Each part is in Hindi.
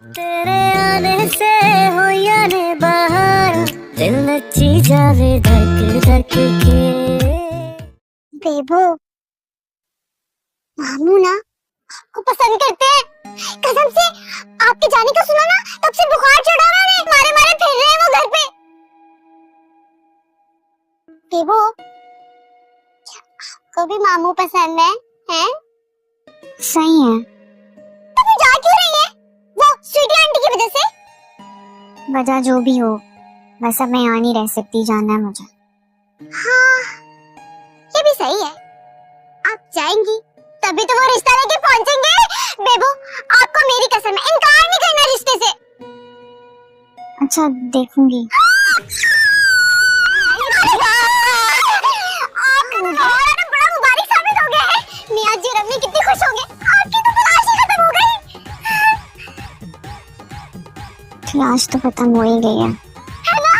तेरे आने से हो या ने बाहर दिल नची जावे धक धक के। बेबो, मामू ना आपको पसंद करते हैं। कसम से आपके जाने का सुना ना, तब से बुखार चढ़ा रहा है, मारे मारे फिर रहे हैं वो घर पे। बेबो, आपको भी मामू पसंद है? हैं? सही है। तो फिर जा क्यों रही है? वो स्वीटी आंटी की वजह से? वजह जो भी हो, बस अब मैं यहाँ नहीं रह सकती, जानना है मुझे। हाँ, ये भी सही है। आप जाएंगी तभी तो वो रिश्ता लेके पहुंचेंगे। बेबो, आपको मेरी कसम है, इनकार नहीं करना रिश्ते से। अच्छा, देखूंगी। आपका बड़ा मुबारक साबित हो गया है। मियां जी और अम्मी कितने खुश होंगे। आपकी तो तलाश ही खत्म हो गई। तलाश तो खत्म हो ही गई है ना?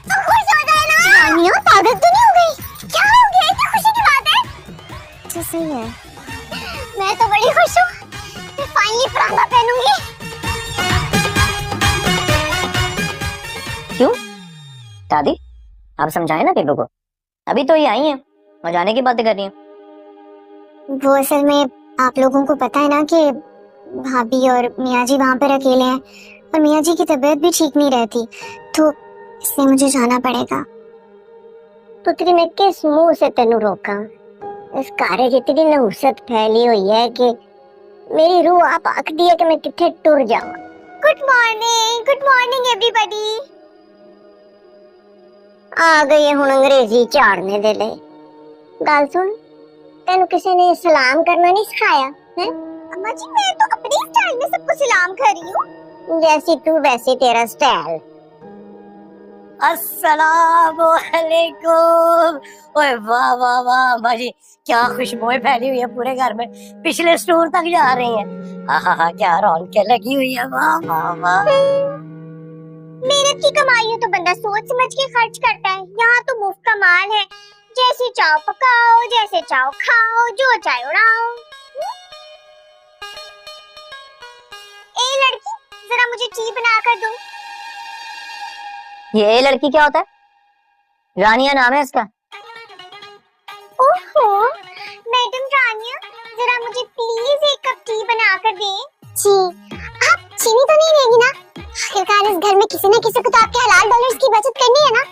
तो खुश हो जाए ना। रानियों, पागल तो नहीं हो गई? क्या हो गया? इतनी खुशी की बात है। अच्छा, सही है। मैं तो बड़ी खुश हूँ। मैं फाइनली परांदा पहनूंगी। क्यों दादी, आप समझाए ना बेबो को। अभी तो ये आई हैं और जाने की बातें कर रही हैं। वो असल में आप लोगों को पता है ना कि भाभी और मियाँ जी वहाँ पर अकेले हैं और मियाँ जी की तबीयत भी ठीक नहीं रहती, तो इसलिए मुझे जाना पड़ेगा। पुत्री, मैं किस मुंह से तेनू रोका? इस कार्य जितनी नहुसत फैली हुई है कि मेरी रूह आप आखदी है कि मैं किथे टुर जाऊं। Good morning everybody. आ गई है हुण अंग्रेजी झाड़ने दे ले। गल सुन, तेनू किसी ने सलाम करना नहीं सिखाया है? अम्मा जी, मैं तो अपनी स्टाइल में सबको सलाम कर रही हूँ। जैसी तू वैसे तेरा स्टाइल। अस्सलामुअलैकुम। ओए वाह वाह वाह अम्मा जी, क्या खुशबुएं फैली हुई है पूरे घर में। पिछले स्टोर तक जा रही हैं। हाँ, क्या रौनकें लगी हुई है। वाह वाह वाह। मेहनत की कमाई है तो बंदा सोच समझ के खर्च करता है। यहाँ तो मुफ्त का माल है, जैसे चाव पकाओ, जैसे चाव खाओ, जो चाहे उड़ाओ। ए लड़की, जरा मुझे टी बना कर दो। ये लड़की क्या होता है? रानिया नाम है इसका। ओहो, मैडम रानिया, जरा मुझे प्लीज एक कप टी बना कर दे। जी, आप चीनी तो नहीं देगी ना? आखिरकार इस घर में किसी न किसी को तो आपके हलाल डॉलर्स की बचत करनी है ना?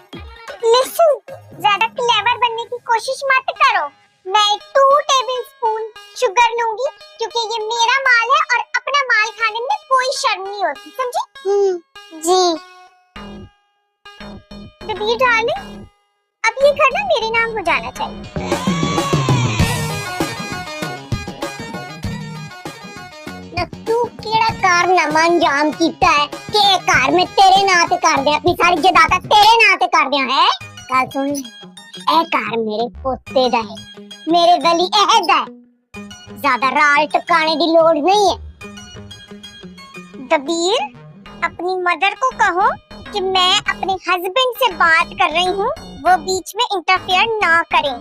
लिसन, ज्यादा क्लेवर बनने की कोशिश मत करो। मैं 2 टेबलस्पून शुगर लूंगी क्योंकि ये मेरा माल है और अपना माल खाने में कोई शर्म नहीं होती, समझी? जी। कबीर डार्लिंग, अब ये घर ना मेरे नाम हो जाना चाहिए। तू केड़ा कारनामा अंजाम कीता है कि घर में तेरे नाम ते कर दिया, अपनी सारी जायदाद तेरे नाम ते कर दिया है? गल सुन, ए घर मेरे पोते दा है, मेरे वली अहद है। ज्यादा राल टकाने की लोड़ नहीं है। दबीर, अपनी मदर को कहो कि मैं अपने हस्बैंड से बात कर रही हूँ, वो बीच में इंटरफेयर ना करें।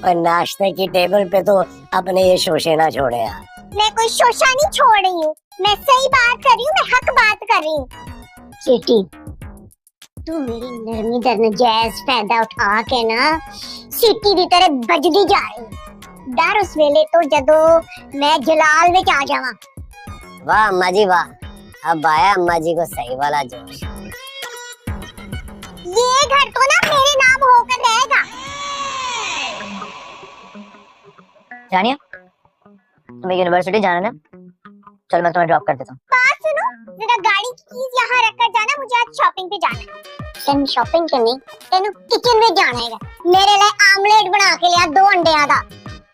और नाश्ते की टेबल पे तो अपने ये शोशे ना छोड़े यार। मैं कोई शोशा नहीं छोड़ रही हूँ, मैं सही बात कर रही हूँ, मैं हक बात कर रही हूँ। सिटी, तू मेरी नरमी दा नजायज फायदा उठा के ना सिटी की तरह बजदी जा रही है। डर उस वेले तो जदों मैं जलाल में आ जावां। वाह अम्मा जी वाह, अब आया अम्मा जी को सही वाला जोश। ये घर तो ना मेरे नाम होकर रहेगा। जानिया, तुम्हें यूनिवर्सिटी जाना ना, चल मैं तुम्हें ड्रॉप कर देता हूँ। बात सुनो, जरा गाड़ी की कीज यहाँ रखकर जाना, मुझे आज शॉपिंग पे जाना है। तेन शॉपिंग करनी, तेन किचन में जाना है। मेरे लिए आमलेट बना के लिया 2 अंडियां दा।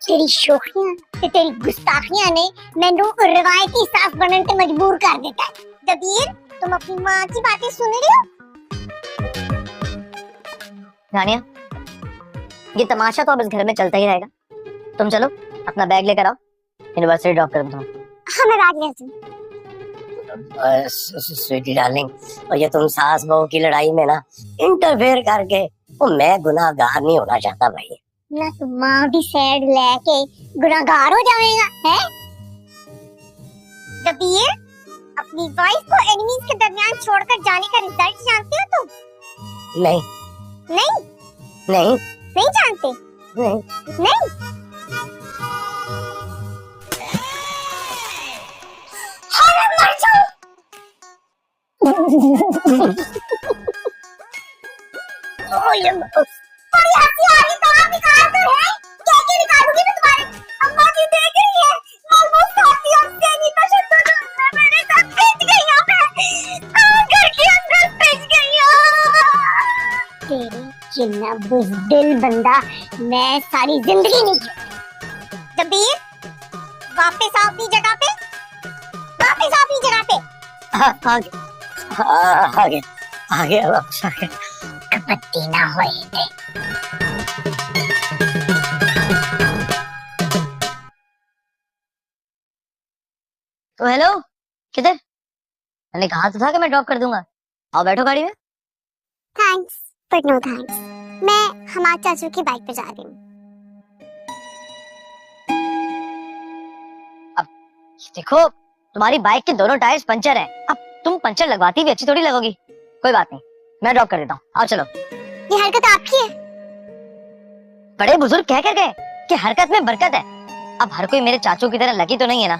तेरी शोखियां ते तेरी गुस्ताखियां ने मैनू रवायती साफ बनने पे मजबूर कर देता है। दबीर, तुम अपनी माँ की बातें सुन रही हो? जानिया, ये तमाशा तो अब इस घर में चलता ही रहेगा। तुम चलो अपना बैग लेकर आओ, यूनिवर्सिटी ड्रॉप कर दूँ। हाँ, मैं बैग लेती हूँ। स्वीटी डार्लिंग, और ये तुम सास बहू की लड़ाई में ना इंटरफेयर करके, वो मैं गुनाहगार नहीं होना चाहता भाई। ना तू माँ भी सैड लेके गुनाहगार हो जाएगा है। दबीर, अपनी वाइफ को एनिमीज के दरमियान छोड़कर जाने का रिजल्ट जानती हो तुम? नहीं नहीं नहीं नहीं जानते? नहीं। नहीं। अरे मर जाओ। ओ ये बड़ी हंसी आ रही, कहाँ निकाल कर है? क्या निकालूंगी मैं तुम्हारे? अम्मा जी देख रही है, मोमोज खाती हूँ, सेनी का शब्द तो मेरे साथ भेज गई यहाँ पे, घर के अंदर भेज गई हो। तेरी चिन्ना बुज़दिल बंदा, मैं सारी जिंदगी नहीं जीऊंगी। दबीर, वापस आओ अपनी जगह पे, वापस आओ अपनी जगह पे। आगे वापस आगे। कपत्ती ना होए थे। तो हेलो, किधर? मैंने कहा तो था कि मैं ड्रॉप कर दूंगा। आओ बैठो गाड़ी में। थैंक्स बट नो थैंक्स, मैं हमारे चाचू की बाइक पे जा रही हूँ। अब देखो, तुम्हारी बाइक के दोनों टायर्स पंचर है। अब तुम पंचर लगवाती भी अच्छी थोड़ी लगोगी। कोई बात नहीं, मैं ड्रॉप कर देता हूँ। आओ चलो। ये हरकत आपकी है? बड़े बुजुर्ग कह कर गए कि हरकत में बरकत है। अब हर कोई मेरे चाचू की तरह लकी तो नहीं है ना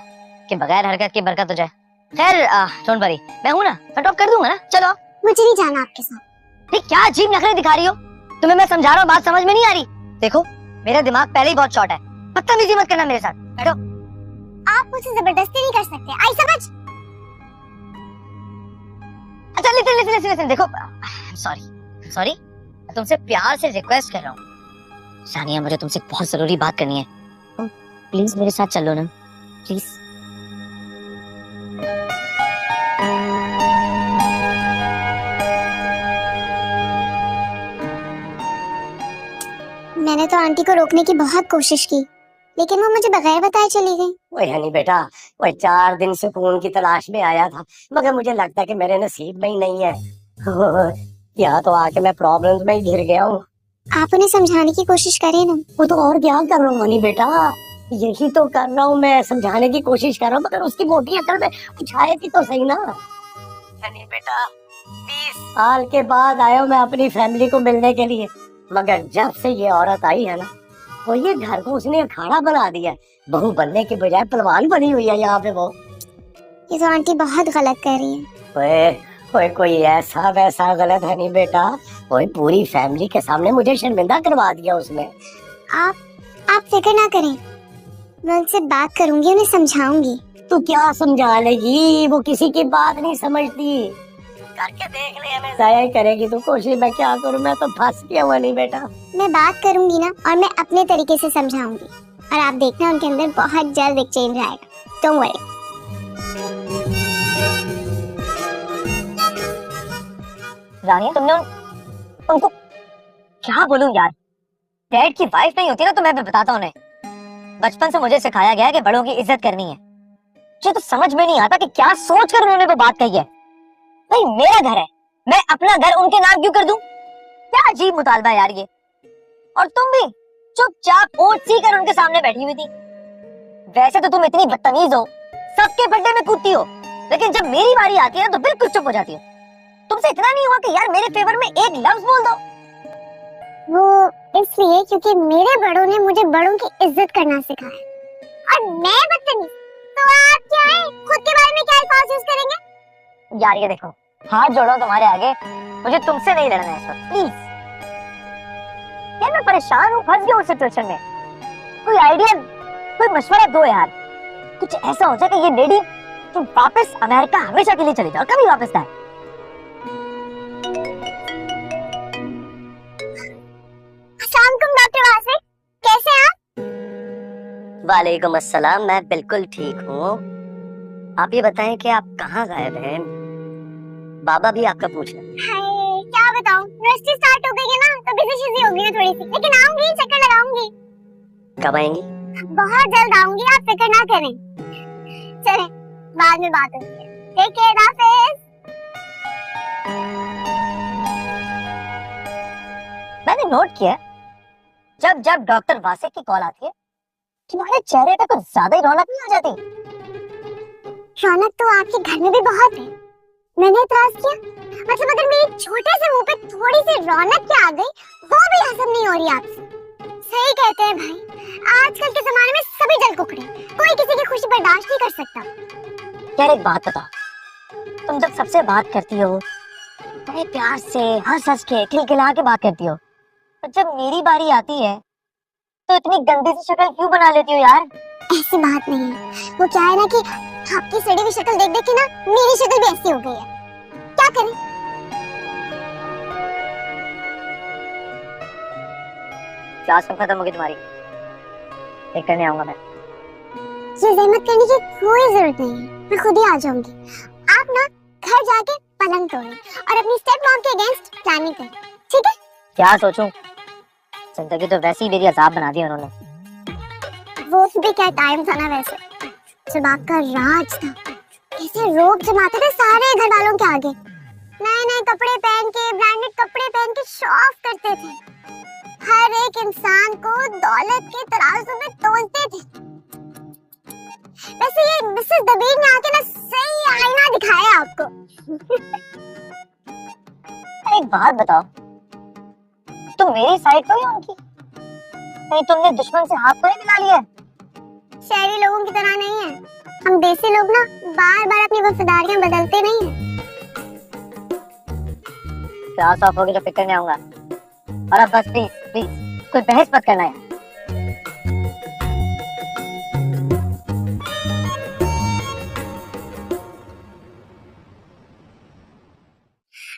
कि बगैर हरकत के बरकत हो जाए। खैर डोंट वरी, मैं हूं ना, मैं ड्रॉप कर दूंगा ना। चलो। मुझे नहीं जाना आपके साथ। ये क्या अजीब नखरे दिखा रही हो? तुम्हें मैं समझा रहा हूँ, बात समझ में नहीं आ रही? देखो, मेरा दिमाग पहले ही बहुत शॉर्ट है, बदतमीजी मत करना मेरे साथ। बैठो। आप मुझसे जबरदस्ती नहीं कर सकते, आई समझ? अच्छा लिसन, देखो, सॉरी मैं तुमसे प्यार से रिक्वेस्ट कर रहा हूँ। सानिया, मुझे तुमसे बहुत जरूरी बात करनी है। तुम प्लीज मेरे साथ चलो ना, प्लीज। मैंने तो आंटी को रोकने की बहुत कोशिश की, लेकिन वो मुझे बगैर बताए चली गई। वही हनी बेटा, वही 4 दिन से खून की तलाश में आया था, मगर मुझे लगता है कि मेरे नसीब में ही नहीं है। यहाँ तो आके मैं प्रॉब्लम्स में ही घिर गया हूँ। आप उन्हें समझाने की कोशिश करें ना। वो तो और क्या कर रहा हूँ हनी बेटा, यही तो कर रहा हूँ मैं, समझाने की कोशिश कर रहा हूँ, मगर उसकी मोटी अकल में कुछ आएगी तो सही ना। हनी बेटा, 20 साल के बाद आया हूँ मैं अपनी फैमिली को मिलने के लिए, मगर जब से ये औरत आई है ना, वो ये घर को उसने अखाड़ा बना दिया। बहू बनने के बजाय पहलवान बनी हुई है यहाँ पे वो। ये तो आंटी बहुत गलत कर रही है। ओए कोई ऐसा वैसा गलत है नहीं बेटा, ओए पूरी फैमिली के सामने मुझे शर्मिंदा करवा दिया उसने। आप फिक्र ना करें, मैं उनसे बात करूंगी, उन्हें समझाऊंगी। तू क्या समझा लेगी, वो किसी की बात नहीं समझती। करके देख ले, हमें जाया ही करेगी तू कोशिश। मैं क्या करूं, मैं तो फंस गया हुआ नहीं बेटा। मैं बात करूंगी ना, और मैं अपने तरीके से समझाऊंगी, और आप देखना उनके अंदर बहुत जल्द एक चेंज आएगा। Don't worry. रानी, तुमने उनको क्या बोलूं यार, डैड की वाइफ नहीं होती ना तो मैं भी बताता हूँ उन्हें। बचपन से मुझे सिखाया गया है कि बड़ों की इज्जत करनी है। मुझे तो समझ में नहीं आता कि क्या सोच कर उन्होंने वो बात कही है। भाई मेरा घर है, मैं अपना घर उनके नाम क्यों कर दूं? क्या अजीब मुतालबा यार ये। और तुम भी चुपचाप ओट सी कर उनके सामने बैठी हुई थी। वैसे तो तुम इतनी बदतमीज हो, सबके बर्थडे में कूदती हो, लेकिन जब मेरी बारी आती है ना तो बिल्कुल चुप हो जाती हो। तुमसे इतना नहीं हुआ कि यार मेरे फेवर में एक लफ्ज बोल दो? वो इसलिए क्योंकि मेरे बड़ों ने मुझे बड़ों की इज्जत करना सिखाया, और मैं बदतमीज, तो आप क्या है, खुद के बारे में क्या अल्फाज यूज करेंगे? यार ये देखो, हाथ जोड़ो तुम्हारे आगे, मुझे तुमसे नहीं लड़ना है इस वक्त, प्लीज। यार मैं परेशान हूँ, फंस गया उस सिचुएशन में। कोई आइडिया, कोई मशवरा दो यार। कुछ ऐसा हो जाए कि ये लेडी तुम वापस अमेरिका हमेशा के लिए चली जाओ, कभी वापस ना आए। डॉक्टर वासे, कैसे हैं आप? वालेकुम अस्सलाम, मैं बिल्कुल ठीक हूँ। आप ये बताएं कि आप कहाँ गायब हैं? बाबा भी आपका पूछ रहे हैं। हाय, क्या बताऊं, यूनिवर्सिटी स्टार्ट हो गई है ना, तो बिजी हो गई है थोड़ी सी, लेकिन आऊंगी, चक्कर लगाऊंगी। कब आएंगी? बहुत जल्द आऊंगी, आप फिक्र ना करें। चलें, बाद में बात होती है। टेक केयर, हाफिज। मैंने नोट किया जब जब डॉक्टर वासिक की कॉल आती है तुम्हारे चेहरे पे कुछ ज्यादा ही रौनक नहीं आ जाती? रौनक तो आपके घर में भी बहुत है, मैंने इतराज किया? मतलब अगर मेरे छोटे से मुंह पे थोड़ी सी रौनक क्या आ गई वो भी हजम नहीं हो रही आपसे। सही कहते हैं भाई, आजकल के जमाने में सभी जल कुकड़े, कोई किसी की खुशी बर्दाश्त नहीं कर सकता। यार एक बात बता, तुम जब सबसे बात करती हो बड़े प्यार से हंस हंस के खिलखिला के बात करती हो, और जब मेरी बारी आती है तो इतनी गंदी सी शक्ल क्यों बना लेती हो यार? ऐसी बात नहीं है, वो क्या है ना कि आपकी सड़ी हुई शक्ल देख देख के ना मेरी शक्ल भी ऐसी हो गई है, क्या करें? क्लास में खत्म होगी तुम्हारी, देख करने आऊंगा मैं। ये जहमत करने की कोई जरूरत नहीं है, मैं खुद ही आ जाऊंगी। आप ना घर जाके पलंग तोड़ें और अपनी स्टेप मॉम के अगेंस्ट प्लानिंग करें, ठीक है? क्या सोचूं? जिंदगी तो वैसे ही मेरी अजाब बना दी उन्होंने। वो भी क्या टाइम था ना वैसे, जब आपका राज था, कैसे रोब जमाते थे सारे घर वालों के आगे, नए नए कपड़े पहन के, ब्रांडेड कपड़े पहन के शो ऑफ करते थे, हर एक इंसान को दौलत के तराजू में तोलते थे। वैसे ये मिसेस दबीर ने आके ना सही आईना दिखाया आपको। एक बात बताओ, तुम मेरी साइड तो ही हो उनकी? नहीं तुमने दुश्मन से हाथ तो नहीं मिला लिया? शहरी लोगों की तरह नहीं है, हम देसी लोग ना बार बार अपनी वफादारियां बदलते नहीं हैं। क्लास ऑफ होगी तो पिक करने आऊंगा, और अब बस प्लीज प्लीज कोई बहस मत करना है।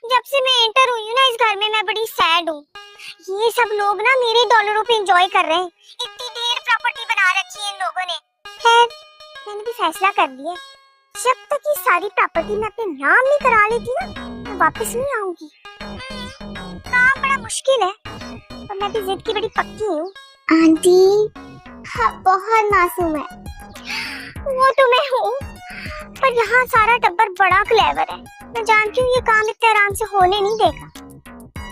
जब से मैं एंटर हुई हूँ ना इस घर में, मैं बड़ी सैड हूँ। ये सब लोग ना मेरे डॉलरों पे एंजॉय कर रहे हैं, इतनी ढेर प्रॉपर्टी बना रखी है इन लोगों ने। खैर मैंने भी फैसला कर लिया, जब तक ये सारी प्रॉपर्टी मैं अपने नाम नहीं करा लेती ना, मैं वापस नहीं आऊंगी। काम बड़ा मुश्किल है और मैं भी जिद की बड़ी पक्की हूँ। आंटी हाँ, बहुत मासूम है। वो तो मैं हूँ, पर यहाँ सारा टब्बर बड़ा क्लेवर है, मैं जानती हूँ ये काम इतने आराम से होने नहीं देगा।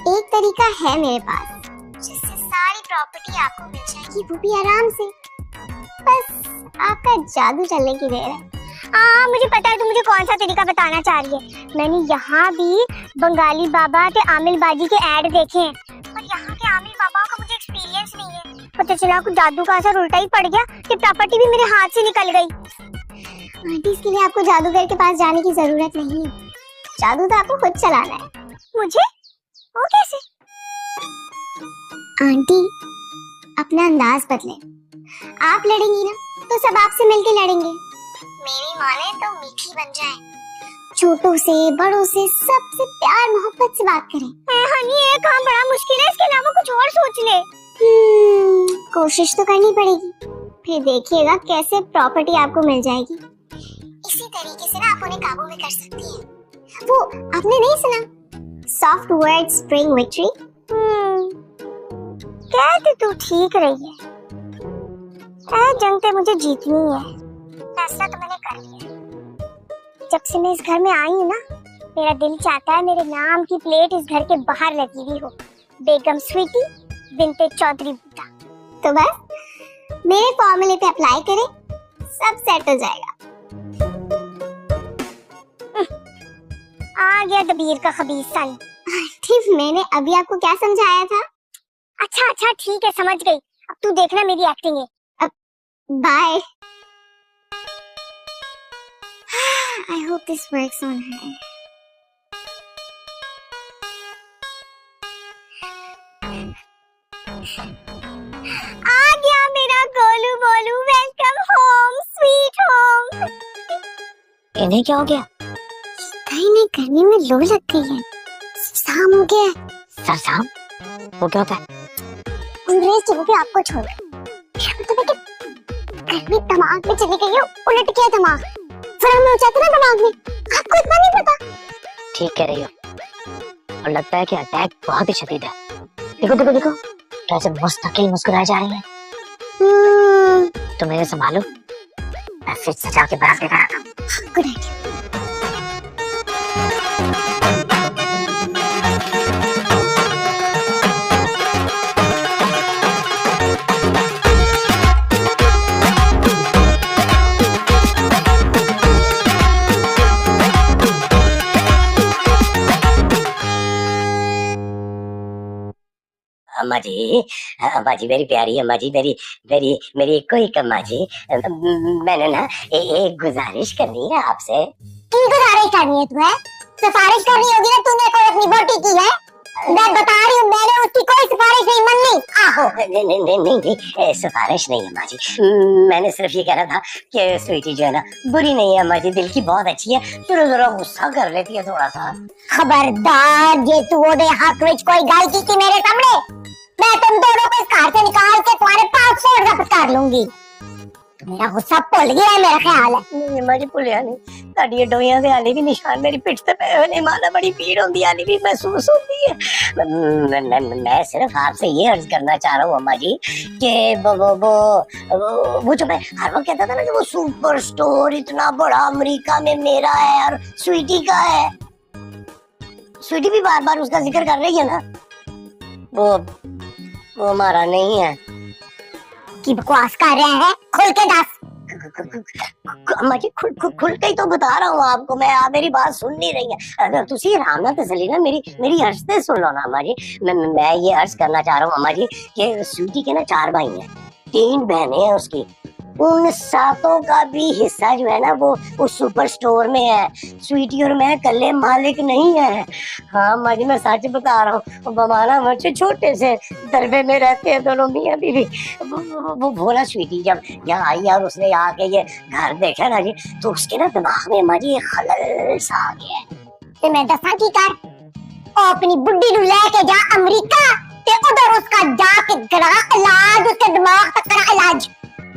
एक तरीका है मेरे पास जिससे सारी प्रॉपर्टी आपको मिल जाएगी, वो भी आराम से। बस आपका जादू चलने की देर है। मुझे पता है तुम मुझे कौन सा तरीका बताना चाह रही है। मैंने यहाँ भी बंगाली बाबा के आमिल बाजी के ऐड देखे हैं, पर यहाँ के आमिल बाबा का मुझे एक्सपीरियंस नहीं है। पता चला कुछ जादू का असर उल्टा ही पड़ गया कि प्रॉपर्टी भी मेरे हाथ से निकल गई। आंटी इसके लिए आपको जादूगर के पास जाने की जरूरत नहीं है, जादू तो आपको खुद चलाना है। मुझे? वो कैसे? आंटी अपना अंदाज बदले, आप लड़ेंगी ना तो सब आपसे मिलके लड़ेंगे। मेरी माने तो मीठी बन जाए, छोटों से बड़ों से सबसे प्यार मोहब्बत से बात करें। हनी ये काम बड़ा मुश्किल है, इसके अलावा कुछ और सोच ले। कोशिश तो करनी पड़ेगी, फिर देखिएगा कैसे प्रॉपर्टी आपको मिल जाएगी। इसी तरीके से ना आप उन्हें काबू में कर सकती हैं। वो आपने नहीं सुना, सॉफ्ट वर्ड्स ब्रिंग विक्ट्री? कहते तू ठीक रही है, जंग तो मुझे जीतनी है, फैसला तो मैंने कर लिया। जब से मैं इस घर में आई हूँ ना, मेरा दिल चाहता है मेरे नाम की प्लेट इस घर के बाहर लगी हुई हो, बेगम स्वीटी बिनते चौधरी बूटा। तो बस मेरे फॉर्मूले पे अप्लाई करें, सब सेट हो जाएगा। आ गया दबीर का खबीस सन। ठीक, मैंने अभी आपको क्या समझाया था? अच्छा ठीक है, समझ गई। अब तू देखना मेरी एक्टिंग है। Bye. I hope this works on her. आ गया मेरा गोलू बोलू, वेलकम होम स्वीट होम। इन्हें क्या हो गया? कहीं नहीं, गर्मी में लो लग गई है, शाम हो गया। सरसाम? वो क्या होता है? अंग्रेज चलो भी आपको छोड़, गर्मी दिमाग में चली गई है, उलट गया दिमाग, फ्रम हो जाता ना दिमाग में, आपको इतना नहीं पता। ठीक कह रही हो, और लगता है कि अटैक बहुत ही शदीद है। देखो देखो देखो कैसे मुस्तकिल मुस्कुराए जा रही है। तुम इन्हें संभालो, मैं फिर सजा के बाहर लेकर आता हूँ। Good idea. अम्मा जी मेरी प्यारी अम्मा जी, मेरी मेरी मेरी एक कोई अम्मा जी, मैंने ना एक गुजारिश करनी है आपसे। की गुजारिश करनी है तुम्हें? सिफारिश करनी होगी ना, तूने कोई अपनी बोटी की है? मैं बता रही हूँ, मैंने उसकी कोई सिफारिश नहीं मानी। आहो नहीं, सिफारिश नहीं अम्मा जी, मैंने सिर्फ ये कहना था कि स्वीटी जो है ना बुरी नहीं है अम्मा जी, दिल की बहुत अच्छी है, जरा जरा गुस्सा कर लेती है थोड़ा सा। खबरदार जे तू ओदे हक विच कोई गल की मेरे सामने, मैं तुम दोनों को इस घर से निकाल के तुम्हारे पासपोर्ट जब्त कर लूंगी। मेरा गुस्सा भुल गया है मेरा ख्याल है। नहीं अम्मा जी भुलिया नहीं, ਤੁਹਾਡੀ ਡੋਈਆਂ ਦੇ ਹਾਲੇ ਵੀ ਨਿਸ਼ਾਨ ਮੇਰੀ ਪਿੱਠ ਤੇ ਪਏ ਹੋਏ ਨੇ, माना बड़ी पीड़ होती है, हाले भी महसूस होती है। मैं सिर्फ आपसे ये अर्ज करना चाह रहा हूँ अम्मा जी कि वो जो मैं हर वक्त कहता था ना कि वो सुपर स्टोर इतना बड़ा अमेरिका में मेरा है और स्वीटी का है, स्वीटी भी बार बार उसका जिक्र कर रही है ना, वो हमारा नहीं है। की बकवास कर रहे हैं, खुल के दस। अम्मा जी खुल के ही तो बता रहा हूँ आपको मैं, आप मेरी बात सुन नहीं रही है। अगर तुसी आराम ना तसली ना मेरी अर्ज से सुन लो ना अम्मा जी। मैं ये अर्ज करना चाह रहा हूँ अम्मा जी कि स्वीटी के ना 4 भाई हैं, 3 बहनें हैं उसकी, उन सातों का भी हिस्सा जो है ना वो उस सुपर स्टोर में है, स्वीटी और मैं कल्ले मालिक नहीं है। हाँ अम्मा जी मैं सच बता रहा हूँ, बमाना मुझसे छोटे से दरबे में रहते हैं दोनों मियाँ बीवी। वो भोला स्वीटी जब यहाँ आई और उसने आके ये घर देखा ना जी, तो उसके ना दिमाग में अम्मा जी खलल सा आ गया है। ते मैं दसा की कर, ओ अपनी बुड्ढी नु लेके जा अमेरिका ते उधर उसका जाके करा इलाज, उसके दिमाग तक करा इलाज।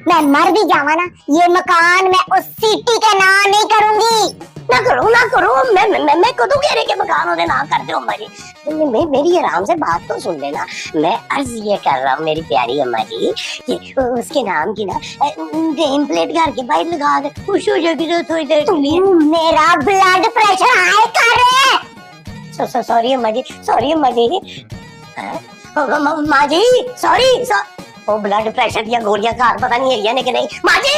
मैं मर भी जावा ना, ये मकान मैं उस सिटी के नाम नहीं करूंगी। ना करो मैं कदू कह रही कि मकान ओदे नाम कर दो अम्मा जी। मेरी आराम से बात तो सुन लेना। मैं अर्ज ये कर रहा हूँ मेरी प्यारी अम्मा जी कि उसके नाम की ना नेम प्लेट घर के बाहर लगा दे, खुश हो जाएगी तो थोड़ी देर के लिए। मेरा ब्लड प्रेशर हाई कर रहे हैं। सॉरी अम्मा जी, सॉरी अम्मा जी, माँ जी सॉरी। वो ब्लड प्रेशर या गोलियां घर पता नहीं है कि नहीं। माँ जी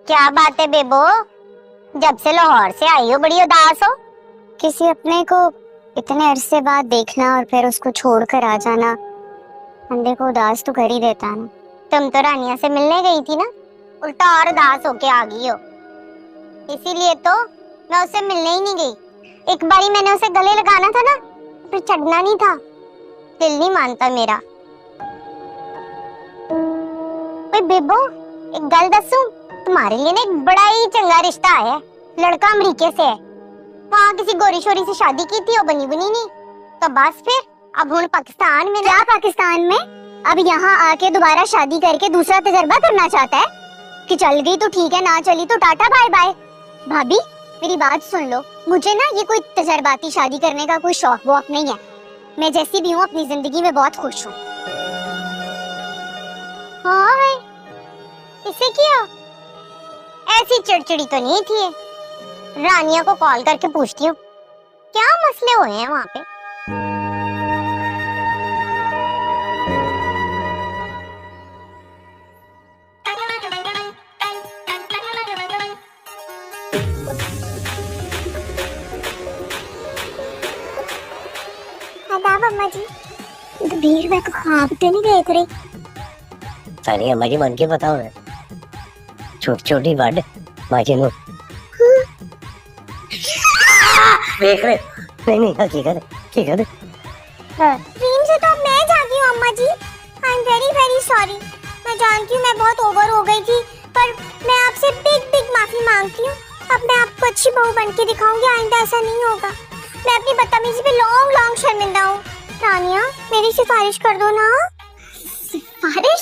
क्या बात है बेबो, जब से लाहौर से आई हो बड़ी उदास हो? किसी अपने को इतने अरसे बाद देखना और फिर उसको छोड़कर आ जाना बंदे को उदास तो कर ही देता है ना। तुम तो रानिया से मिलने गई थी ना, उल्टा और उदास होके आ गई हो। इसीलिए तो मैं उससे मिलने ही नहीं गई। एक बारी मैंने उसे गले लगाना था ना, फिर चढ़ना नहीं था, दिल नहीं मानता मेरा। ओए बेबो एक गल दसूं, तुम्हारे लिए ना एक बड़ा ही चंगा रिश्ता है, लड़का अमेरिके से है। वहाँ किसी गोरी शोरी से शादी की थी, वो बनी नहीं, तो बस फिर अब हुण पाकिस्तान में। क्या पाकिस्तान में? अब यहाँ आके दोबारा शादी करके दूसरा तजर्बा करना चाहता है कि चल गई तो ठीक है, ना चली तो टाटा बाय बाय। भाभी मेरी बात सुन लो, मुझे ना ये कोई तजर्बाती शादी करने का कोई शौक वौक नहीं है। मैं जैसी भी हूँ अपनी जिंदगी में बहुत खुश हूँ। हाँ भाई इसे क्या ऐसी चिड़चिड़ी तो नहीं थी। रानिया को कॉल करके पूछती हूँ क्या मसले हुए हैं वहाँ पे। अम्मा जी तो भीड़ में तो ख्वाब तो नहीं देख रही। सारी अम्मा जी मन के बताओ ना, छोटी छोटी बड़ माजी नु देख रहे नहीं हकीकत ड्रीम से तो मैं जागी हूँ अम्मा जी। I am very very sorry. मैं जानती हूँ मैं बहुत ओवर हो गई थी, पर मैं आपसे बिग माफी मांगती हूँ। अब मैं आपको अच्छी बहू बन के दिखाऊंगी, आइंदा ऐसा नहीं होगा। मैं अपनी बदतमीजी पे लॉन्ग शर्मिंदा हूँ। रानिया मेरी सिफारिश कर दो ना। सिफारिश?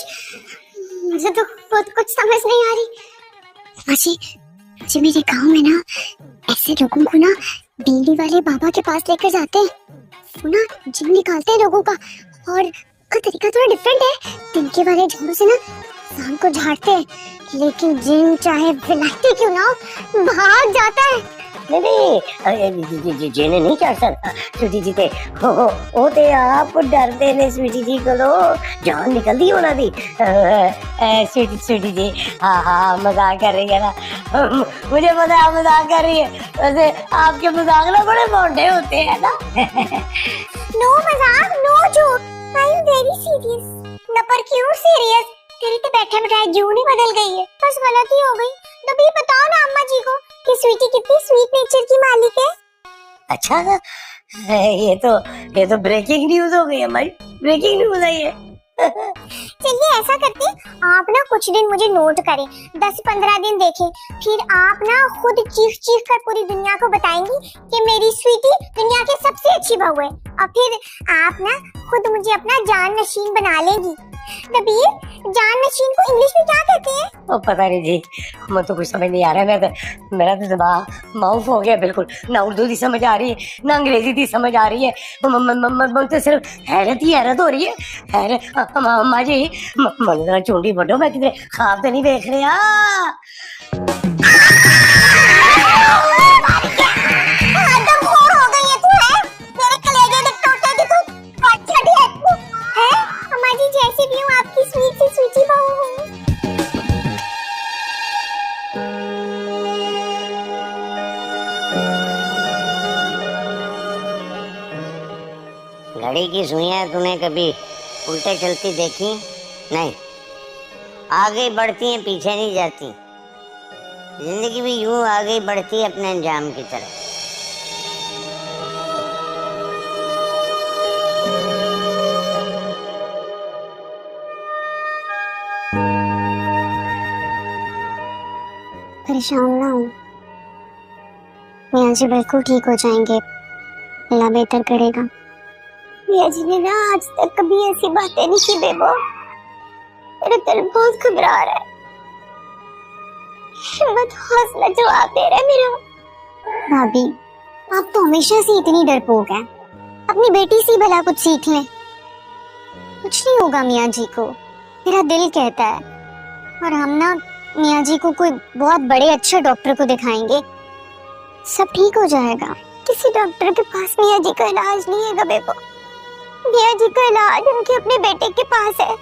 मुझे तो खुद कुछ समझ नहीं आ रही। जी मेरे गांव में ना ऐसे लोगों को ना बीड़ी वाले बाबा के पास लेकर जाते हैं, वो ना जिन निकालते हैं लोगों का, और का तरीका थोड़ा डिफरेंट है। तिनके वाले झाड़ू से ना शाम को झाड़ते हैं, लेकिन जिन चाहे विलायती क्यों ना हो भाग जाता है। नहीं जेने नहीं चढ़ सकता स्वीटी जी ते ओ ते आप डरदे ने स्वीटी जी कोलो जान निकलदी होना दी स्वीटी जी हाँ मजाक कर रही है ना मुझे पता है आप मजाक कर रही है वैसे आपके मजाक ना बड़े मोटे होते हैं ना नो मजाक no joke I am very serious न पर क्यों सीरियस तेरी तो बैठे बैठाए जून ही बदल गई है बस गलती हो गई तो भी बताओ ना अम्मा जी को कि स्वीटी कितनी स्वीट नेचर की मालिक है अच्छा ये तो ब्रेकिंग न्यूज हो गई हमारी ब्रेकिंग न्यूज है ये चलिए ऐसा करते आप ना कुछ दिन मुझे नोट करें 10-15 दिन देखें फिर आप ना खुद चीख चीख कर पूरी दुनिया को बताएंगी कि मेरी स्वीटी दुनिया की सबसे अच्छी बहू है और फिर आप ना खुद मुझे अपना जान नशीन बना लेंगी नबीर जान नशीन को इंग्लिश में क्या कहते हैं ओ पता नहीं जी मुझे तो कुछ समझ नहीं आ रहा है मेरा तो दिमाग माउफ हो गया बिल्कुल ना उर्दू की समझ आ रही है ना अंग्रेजी की समझ आ रही है मुझे सिर्फ हैरत ही हैरत हो रही है अम्मा जी मन जरा चुंडी बटो मैं कितने ख्वाब तो नहीं देख रहे जैसे भी हूँ आपकी स्वीट सी स्वीटी बहू हूँ घड़ी की सुइयां तूने कभी उल्टे चलती देखी नहीं आगे बढ़ती हैं पीछे नहीं जाती जिंदगी भी यूं आगे बढ़ती है अपने अंजाम की तरफ परेशान ना हूँ मियाँ जी बिल्कुल ठीक हो जाएंगे अल्लाह बेहतर करेगा मियाँ जी ने ना आज तक कभी ऐसी बातें नहीं की बेबो मेरा दिल बहुत घबरा रहा है हिम्मत हौसला जवाब दे रहा है मेरा भाभी आप तो हमेशा से इतनी डरपोक हैं अपनी बेटी से भला कुछ सीख लें कुछ नहीं होगा मियाँ जी को मेरा दिल कहता है और हम ना मियाँ जी को कोई बहुत बड़े अच्छे डॉक्टर को दिखाएंगे सब ठीक हो जाएगा किसी डॉक्टर के पास मियाँ जी का इलाज नहीं है बेबो मियाँ जी का इलाज उनके अपने बेटे के पास है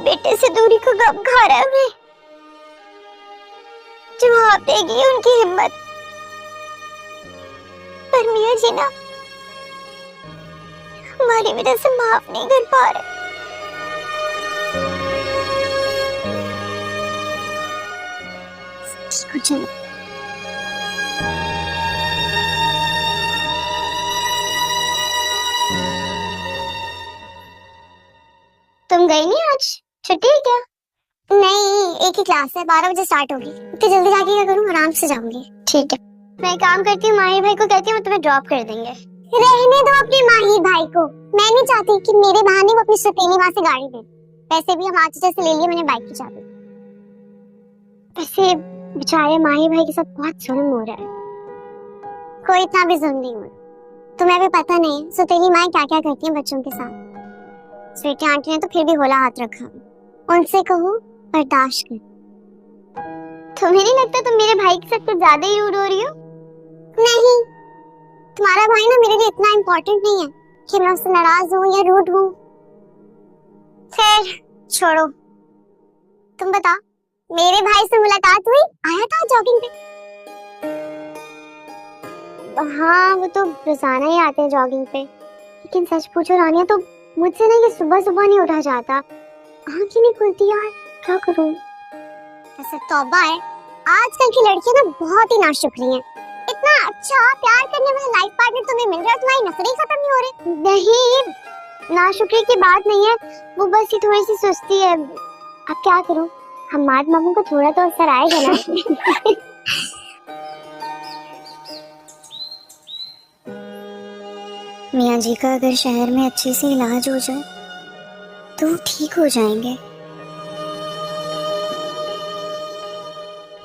बेटे से दूरी को गम खा रहा है उन्हें जवाब देगी उनकी हिम्मत पर मियाँ जी ना हमारी वजह से माफ नहीं कर पा रहे कुछ नहीं तुम गई नहीं आज छुट्टी है क्या नहीं एक ही क्लास है 12 बजे स्टार्ट होगी इतनी जल्दी जाके क्या करूं आराम से जाऊंगी ठीक है मैं एक काम करती हूँ माहिर भाई को कहती हूँ तुम्हें ड्रॉप कर देंगे रहने दो अपने माहिर भाई को मैं नहीं चाहती कि मेरे बहाने वो अपनी सुतीनी वहां से गाड़ी दे वैसे भी हम आज से ले लिए मैंने बाइक की चाबी वैसे बेचारे माहिर भाई के साथ बहुत जुल्म हो रहा है कोई इतना भी जुल्म नहीं हो रहा तुम्हें भी पता नहीं सुतीली माँ क्या क्या करती है बच्चों के साथ स्वीटी आंटी ने तो फिर भी होला हाथ रखा उनसे कहो बर्दाश्त कर तुम्हें नहीं लगता तुम मेरे भाई के साथ कुछ ज्यादा ही रूड हो रही हो नहीं तुम्हारा भाई ना मेरे लिए इतना इम्पोर्टेंट नहीं है कि मैं उससे नाराज हूँ या रूड हूँ खैर छोड़ो तुम बताओ मेरे भाई से मुलाकात हुई आया था जॉगिंग पे हाँ वो तो रोजाना ही आते हैं जॉगिंग पे लेकिन सच पूछो रानिया तो मुझसे ना ये सुबह सुबह नहीं उठा जाता आँख ही नहीं खुलती यार क्या करूं ऐसा तौबा है आजकल की लड़कियां ना बहुत ही नाशुक्री हैं इतना अच्छा प्यार करने वाला लाइफ पार्टनर तुम्हें मिल रहा है तुम्हारी नखरे खत्म नहीं हो रहे नहीं नाशुक्री की बात नहीं है वो बस ही थोड़ी सी सुस्ती है अब क्या करूं हमाद मामू को थोड़ा तो असर आएगा ना मियाँ जी का अगर शहर में अच्छे से इलाज हो जाए तो वो ठीक हो जाएंगे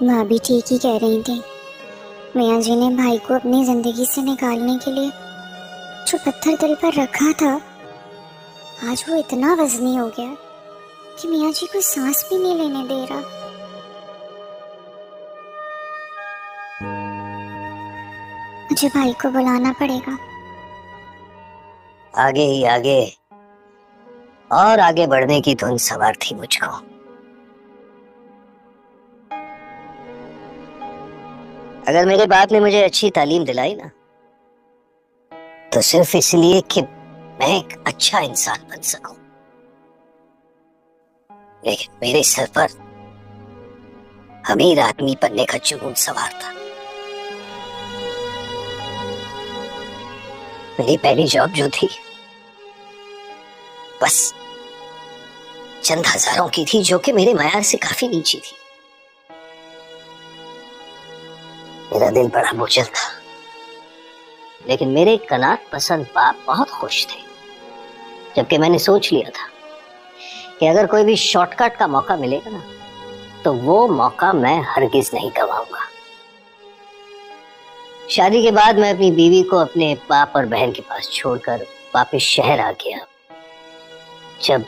माँ भी ठीक ही कह रही थी मियाँ जी ने भाई को अपनी जिंदगी से निकालने के लिए जो पत्थर दिल पर रखा था आज वो इतना वजनी हो गया कि मियाँ जी को सांस भी नहीं लेने दे रहा मुझे भाई को बुलाना पड़ेगा। आगे ही आगे और आगे बढ़ने की धुन सवार थी मुझको। अगर मेरे बाप ने मुझे अच्छी तालीम दिलाई ना, तो सिर्फ इसलिए कि मैं एक अच्छा इंसान बन सकूं। लेकिन मेरे सर पर अमीर आदमी बनने का जुनून सवार था। मेरी पहली जॉब जो थी बस चंद हजारों की थी, जो कि मेरे मयार से काफी नीचे थी। मेरा दिल बड़ा बोझल था, लेकिन मेरे कनात पसंद बाप बहुत खुश थे। जबकि मैंने सोच लिया था कि अगर कोई भी शॉर्टकट का मौका मिलेगा ना, तो वो मौका मैं हरगिज नहीं गंवाऊंगा। शादी के बाद मैं अपनी बीवी को अपने बाप और बहन के पास छोड़कर वापस शहर आ गया, जब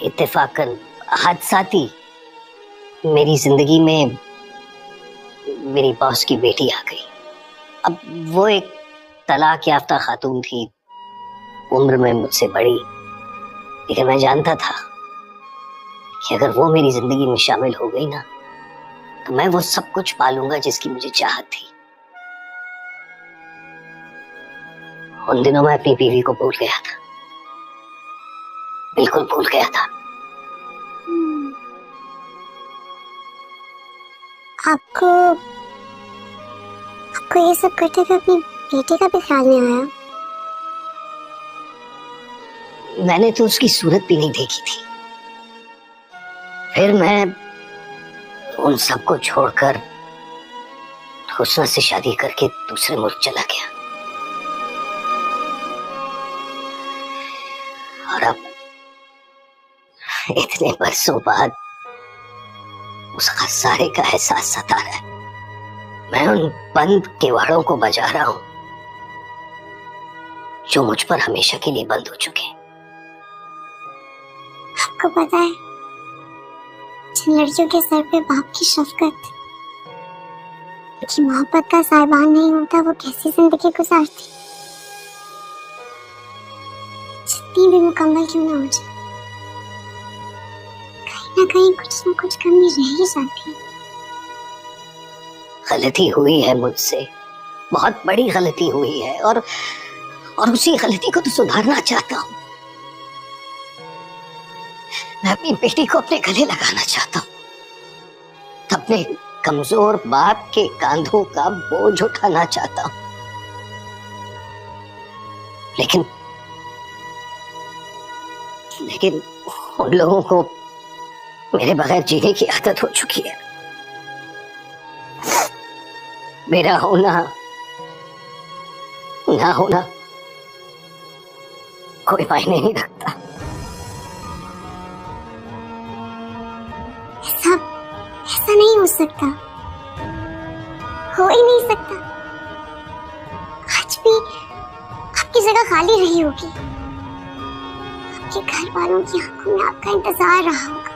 इत्तेफाकन हादसाती मेरी जिंदगी में मेरी बॉस की बेटी आ गई। अब वो एक तलाक याफ्ता खातून थी, उम्र में मुझसे बड़ी, लेकिन मैं जानता था कि अगर वो मेरी जिंदगी में शामिल हो गई ना, तो मैं वो सब कुछ पालूंगा जिसकी मुझे चाहत थी। उन दिनों मैं अपनी बीवी को भूल गया था, बिल्कुल भूल गया था। आपको ये सब करते हुए अपनी बेटी का भी ख्याल नहीं आया? मैंने तो उसकी सूरत भी नहीं देखी थी। फिर मैं उन सबको छोड़कर हुस्ना से शादी करके दूसरे मुल्क चला गया। और अब इतने बरसों बाद उस खसारे का एहसास सता रहा है। मैं उन बंद किवाड़ों को बजा रहा हूं जो मुझ पर हमेशा के लिए बंद हो चुके हैं। आपको पता है, जिन लड़कियों के सर पे बाप की शफकत, की मोहब्बत का साहिबान नहीं होता, वो कैसी जिंदगी गुजारती, जितनी भी मुकम्मल क्यों ना हो जाए, कहीं ना कहीं कुछ ना कुछ कमी रह ही जाती है। गलती हुई है मुझसे, बहुत बड़ी गलती हुई है, और उसी गलती को तो सुधारना चाहता हूं। मैं अपनी बेटी को अपने गले लगाना चाहता हूं, अपने कमजोर बाप के कांधों का बोझ उठाना चाहता हूं। लेकिन उन लोगों को मेरे बगैर जीने की आदत हो चुकी है। मेरा होना ना होना कोई मायने नहीं रखता। ऐसा नहीं हो सकता, हो ही नहीं सकता। आज भी आपकी जगह खाली रही होगी, आपके घर वालों की आंखों में आपका इंतजार रहा होगा।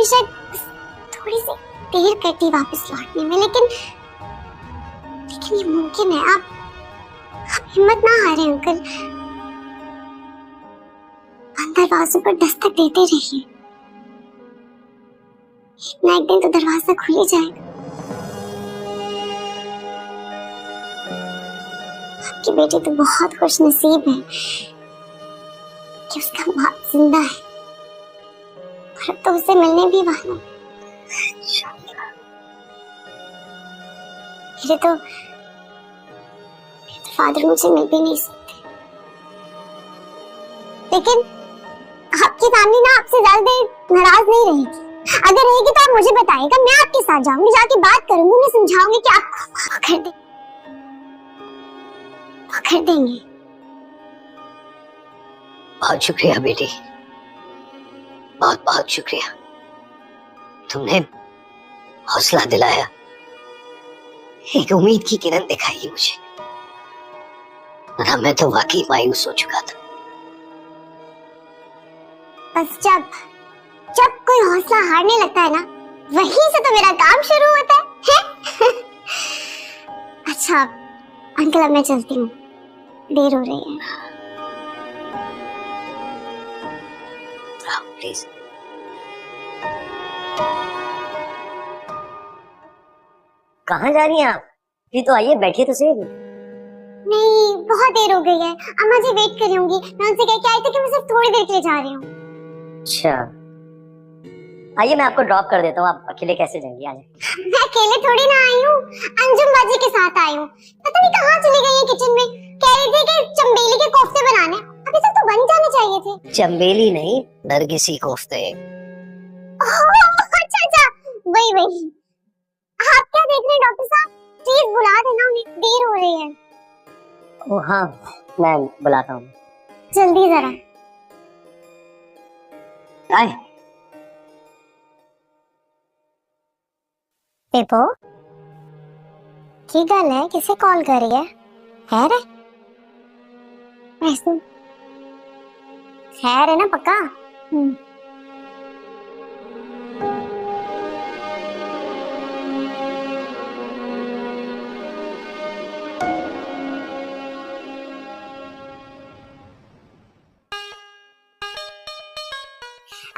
शायद थोड़ी सी देर करती वापस लौटने में, लेकिन ये मुमकिन है। आप हिम्मत ना हारें अंकल, दरवाजों पर दस्तक देते रहिए, एक ना एक दिन तो दरवाजा खुल ही जाएगा। आपकी बेटी तो बहुत खुश नसीब है कि उसका बाप जिंदा है, और अब तो उसे मिलने भी वाला। मेरे तो फादर मुझे मिल भी नहीं सकते, लेकिन आपकी फैमिली ना आपसे ज्यादा देर नाराज नहीं रहेगी। अगर रहेगी तो आप मुझे बताइएगा, मैं आपके साथ जाऊंगी, जाके बात करूंगी, उन्हें समझाऊंगी कि आप कर देंगे। बहुत शुक्रिया बेटी, बहुत बहुत शुक्रिया। तुमने हौसला दिलाया, एक उम्मीद की किरण दिखाई मुझे, वरना मैं तो वाकई मायूस हो चुका था। बस जब कोई हौसला हारने लगता है ना, वहीं से तो मेरा काम शुरू होता है? अच्छा अंकल, अब मैं चलती हूँ, देर हो रही है। प्लीज। कहाँ जा रही हैं आप? ये तो आइए, बैठिए तो सही। नहीं, बहुत देर हो गई है, अम्मा जी वेट कर रही होंगी। मैं उनसे कह के आई थी कि मैं सिर्फ थोड़ी देर के लिए जा रही हूँ। अच्छा, आइए मैं आपको ड्रॉप कर देता हूँ। आप अकेले कैसे जाएंगी? आ जाए। मैं अकेले थोड़ी ना आई हूँ, अंजुम बाजी के साथ आई हूँ। पता नहीं कहाँ चली गई है किचन में, कह रही थी कि चंबेली के कोफ्ते बनाने, अभी तक तो बन जाने चाहिए थे। चंबेली नहीं, नरगिसी कोफ्ते। अच्छा, वही। आप क्या देख रहे हैं डॉक्टर साहब? प्लीज बुला देना उन्हें, देर हो रही है। ओ हाँ, मैं बुलाता हूँ। जल्दी जरा। आए। पेपो, की गल है, किसे कॉल कर रही है रे? वैसे खैर है ना पक्का?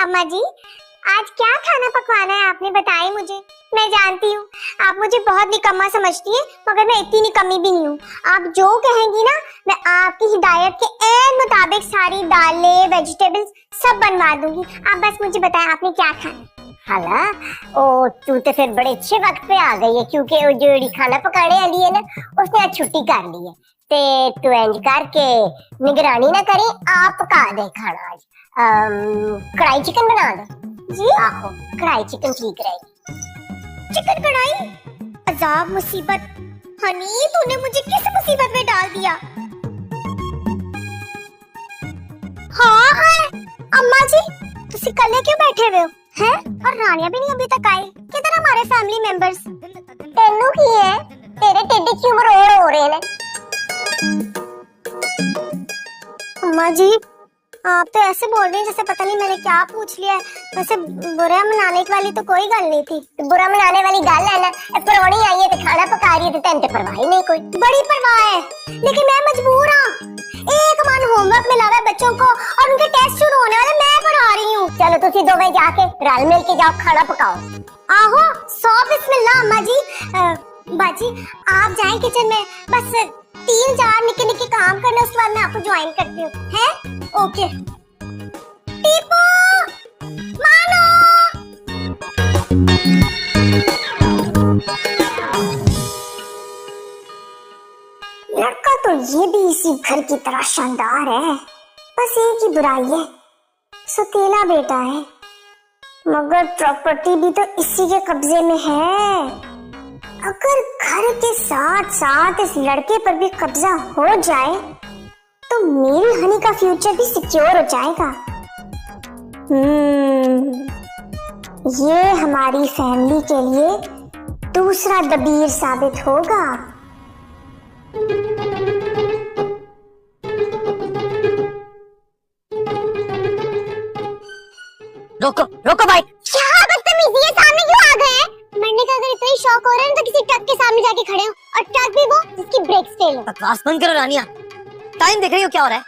अम्मा जी, आज क्या खाना पकवाना है आपने, बताइए मुझे। मैं जानती हूँ आप मुझे बहुत निकम्मा समझती हैं, मगर मैं इतनी निकम्मी भी नहीं हूँ। आप जो कहेंगी ना, मैं आपकी हिदायत के ऐन मुताबिक सारी दालें, वेजिटेबल्स सब बनवा दूंगी। आप बस मुझे बताएं आपने क्या खाना। हाला, ओ तू तो फिर बड़े अच्छे वक्त पे आ गई है, क्योंकि वो जो खाना पकाने वाली है ना, उसने आज छुट्टी कर ली है। ते तू इंज करके निगरानी ना करी, आप पका दे खाना आज। कढ़ाई चिकन बना दे। जी आहो, कढ़ाई चिकन ठीक रहेगी। चिकन कढ़ाई? अजाब मुसीबत, हनी तूने मुझे किस मुसीबत में डाल दिया? हाँ अम्मा जी, तुसी कल्ले क्यों बैठे हुए हो हैं? और रानिया भी नहीं अभी तक आई, किधर हमारे फैमिली मेंबर्स? तेनू की है, तेरे टिड्डी क्यों मरोड़ हो रहे हैं? अम्मा जी, आप तो ऐसे बोल रही हैं जैसे पता नहीं मैंने क्या पूछ लिया है। वैसे बुरा मनाने वाली तो कोई गल नहीं थी। तो बुरा मनाने वाली गल है ना, परौनी आई है तो खाना पका रही है, तो तेन परवाह ही नहीं कोई। बड़ी परवाह है, लेकिन मैं मजबूर हूँ। एक मन होमवर्क मिला हुआ है बच्चों को और उनके टेस्ट शुरू होने वाले, मैं पढ़ा रही हूँ। चलो तुसी दोवें जाके रल मिल के जाओ, खाना पकाओ। आहो, सौ बिस्मिल्लाह। अम्मा जी, बाजी आप जाएं किचन में, बस 3-4 निके काम करने, उसके बाद मैं आपको ज्वाइन करती हूँ, हैं? ओके। टीपू, मानो। लड़का तो ये भी इसी घर की तरह शानदार है, बस एक ही बुराई है, सतीला बेटा है। मगर प्रॉपर्टी भी तो इसी के कब्जे में है। अगर घर के साथ साथ इस लड़के पर भी कब्जा हो जाए तो मेरी हनी का फ्यूचर भी सिक्योर हो जाएगा। ये हमारी फैमिली के लिए दूसरा दबीर साबित होगा। रोको रोको बाइक। क्या बदतमीजी है, सामने क्यों आ गए हैं? मरने का अगर इतना ही शौक हो रहा है तो किसी ट्रक के सामने जाके खड़े हो, और ट्रक भी वो जिसकी ब्रेक्स फेल हो। बकवास बंद करो रानिया, टाइम देख रही हो क्या हो रहा है?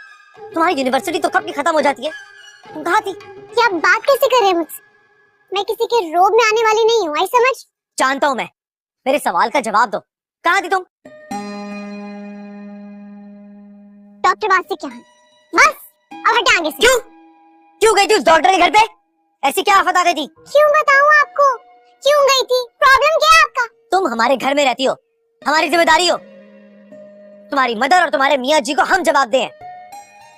तुम्हारी यूनिवर्सिटी तो कब की खत्म हो जाती है। तुम कहाँ थी? क्या बात कैसे कर रहे हैं मुझसे? मैं किसी के रोब में आने वाली नहीं हूँ, आई समझ? जानता हूँ मैं, मेरे सवाल का जवाब दो, कहाँ थी तुम? डॉक्टर बात से क्या है? बस अब हटे आगे से। क्यों गई थी उस डॉक्टर के घर पे? ऐसी क्या आफत आ गई थी? क्यों बताऊं आपको क्यों गई थी? प्रॉब्लम क्या है आपका? तुम हमारे घर में रहती हो, हमारी जिम्मेदारी हो। तुम्हारी मदर और तुम्हारे मियाँ जी को हम जवाब दें,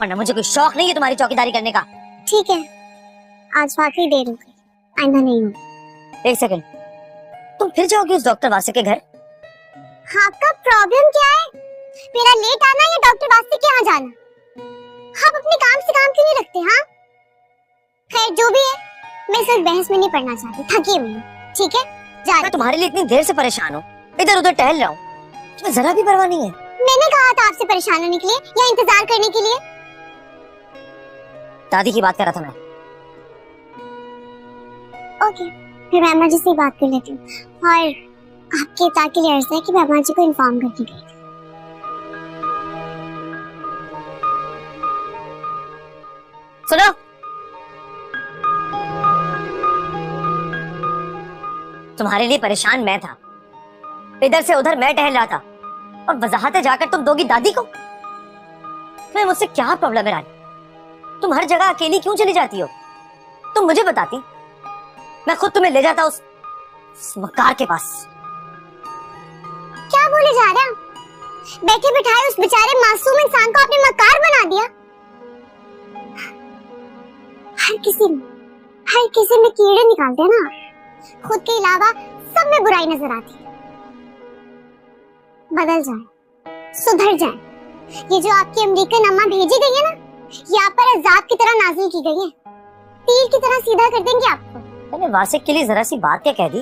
वरना मुझे कोई शौक नहीं है तुम्हारी चौकीदारी करने का। ठीक है, आज वाकई देर हो गई, आइंदा नहीं हो। एक सेकंड, तुम फिर जाओगी उस डॉक्टर वासे के घर? आपका प्रॉब्लम क्या है? मेरा लेट आना या डॉक्टर वासे के यहाँ जाना? आप अपने काम से काम क्यों नहीं रखते? हाँ खैर जो भी है, मैं सिर्फ बहस में नहीं पढ़ना चाहती, थकी हुई हूँ। ठीक है, जा। मैं तुम्हारे लिए इतनी देर से परेशान हूँ, इधर उधर टहल रहा हूँ, तुम्हें जरा भी परवाह नहीं है? मैंने कहा था आपसे परेशान होने के लिए या इंतजार करने के लिए? दादी की बात कर रहा था मैं। ओके, फिर मैं अम्मा जी से बात कर लेती हूँ और आपके इत्तला के लिए अर्ज है कि मैं अम्मा जी को इन्फॉर्म करके गई थी। सुनो, तुम्हारे लिए परेशान मैं था, इधर से उधर मैं टहल रहा था और वजाहतें जाकर तुम दोगी दादी को? तुम्हें मुझसे क्या प्रॉब्लम है रानी? तुम हर जगह अकेली क्यों चली जाती हो? तुम मुझे बताती, मैं खुद तुम्हें ले जाता उस मकार के पास। क्या बोले जा रहे हैं? बैठे बिठाए उस बेचारे मासूम इंसान को आपने मकार बना दिया। हर किसी में कीड़े निकालते हैं ना, खुद के अलावा सब में बुराई नजर आती है। बदल जाए, सुधर जाए। ये जो आपकी अमेरिकन अम्मा भेजी गई है ना, ये आप पर अजाब की तरह नाजिल की गई है, तीर की तरह सीधा कर देंगे आपको। मैंने वासिक के लिए जरा सी बात क्या कह दी?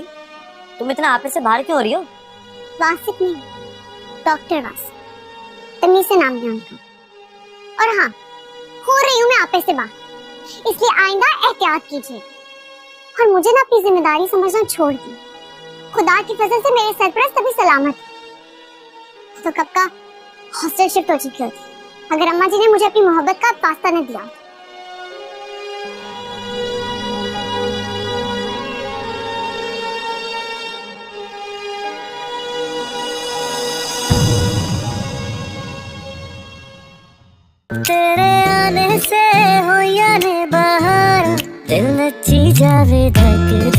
तुम इतना आपे से बाहर क्यों हो रही हो? वासिक नहीं, डॉक्टर वासिक, तमीज से नाम है उनका। और हाँ, हो रही हूँ मैं आपे से बाहर, इसलिए आइंदा एहतियात कीजिए और मुझे ना अपनी जिम्मेदारी समझना छोड़ दी। खुदा की फजल से मेरे सरपरस्त अभी सलामत है, तो कब का हॉस्टल शिफ्ट हो चुकी होती अगर अम्मा जी ने मुझे अपनी मोहब्बत का वास्ता न दिया। तेरे आने से हो या ने बहार, दिल नची जावे धक